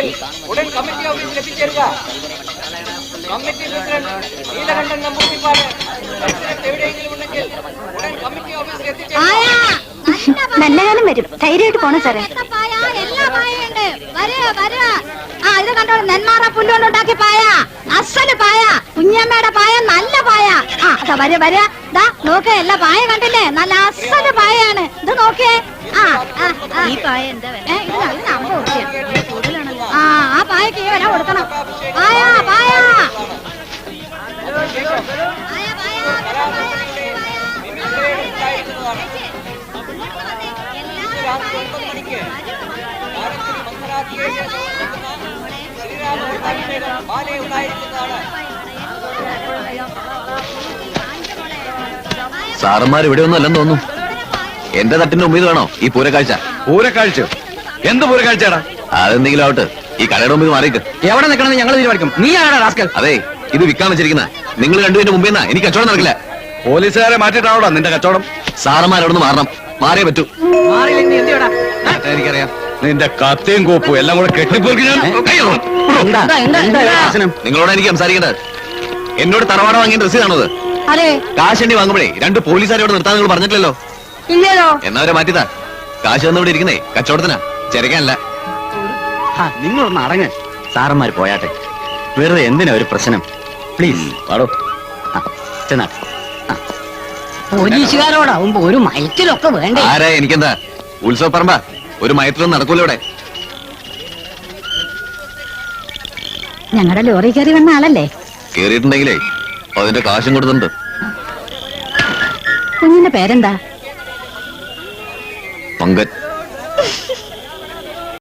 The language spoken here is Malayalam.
ഉണ്ടെങ്കിൽ ഉടൻ കമ്മിറ്റി ഓഫീസിൽ എത്തിച്ചേരുക. കമ്മിറ്റി പ്രസിഡന്റ് നീലകണ്ഠൻ നമ്പൂതിരിപ്പാട് എവിടെയെങ്കിലും ഉണ്ടെങ്കിൽ ഉടൻ കമ്മിറ്റി ഓഫീസിൽ എത്തിച്ചേരുക. നല്ല കാലം വരും, ധൈര്യമായിട്ട് പോണം സാറേ. ഇത് കണ്ടോളൂ, നെന്മാറ പുല്ലുകൊണ്ടുണ്ടാക്കി പായ, അസല് പായ, കുഞ്ഞമ്മയുടെ പായ, നല്ല പായ. അതാ വര വര, നോക്കേ, എല്ലാ പായ കണ്ടില്ലേ, നല്ല അസല് പായാണ്. ഇത് നോക്കിയേ. ഈ പായ എന്താ ഇതിന് 50 രൂപ. ആ പായക്ക് ഈ വില കൊടുക്കണം. പായ പായ സാറന്മാർ ഇവിടെ ഒന്നും അല്ലെന്ന് തോന്നുന്നു. എന്റെ തട്ടിന്റെ മുമ്പിൽ വേണോ ഈ പൂരക്കാഴ്ച? പൂരക്കാഴ്ച? എന്ത് പൂരക്കാഴ്ചയാടാ? അതെന്തെങ്കിലും ആവട്ടെ, ഈ കടയുടെ മുമ്പിൽ മാറിക്ക്. എവിടെ നിൽക്കണമെന്ന് ഞങ്ങൾ തീരുമാനിക്കും. നീ ആരാ റാസ്കൽ? അതെ, ഇത് വിൽക്കാൻ വെച്ചിരിക്കുന്ന നിങ്ങൾ രണ്ടുപേരുടെ മുമ്പേ എനിക്ക് കച്ചവടം നടക്കില്ല. പോലീസുകാരെ മാറ്റിയിട്ടാണോടാ നിന്റെ കച്ചവടം? സാറന്മാർ അവിടെ നിന്ന് മാറണം, മാറിയേ പറ്റൂ. എനിക്കറിയാം. നിന്റെ കത്തിയും കോപ്പും എല്ലാം കൂടെ കെട്ടിപ്പോർക്ക് ഞാൻ. നിങ്ങളോട് എനിക്ക് സംസാരിക്കേണ്ടത്. എന്നോട് തറവാട വാങ്ങിയ രസീതാണത്. കാശണ്ടി വാങ്ങുമ്പോഴേ 2 പോലീസുകാരെ ഇവിടെ നിർത്താൻ നിങ്ങൾ പറഞ്ഞിട്ടില്ലല്ലോ. എന്നവരെ മാറ്റിത്താ. കാശ് തന്നിവിടെ ഇരിക്കുന്നേ കച്ചവടത്തിനാ, ചെരക്കാനല്ല. നിങ്ങളൊന്ന് അടങ്ങ്. സാറന്മാര് പോയാട്ടെ, വെറുതെ എന്തിനാ ഒരു പ്രശ്നം? പ്ലീസ് പാടോ. പോലീസുകാരോടാവുമ്പോ ഒരു മയത്തിലൊക്കെ വേണ്ടേ? ആരാ എനിക്കെന്താ? ഉത്സവപ്പറമ്പ, ഒരു മയത്തിലൊന്നും നടക്കൂല ഇവിടെ. ഞങ്ങളുടെ ലോറി കയറി വന്ന ആളല്ലേ? കേറിയിട്ടുണ്ടെങ്കിലേ അതിന്റെ കാശും കൊടുത്തിട്ടുണ്ട്. കുഞ്ഞിന്റെ പേരെന്താ? പങ്കൻ.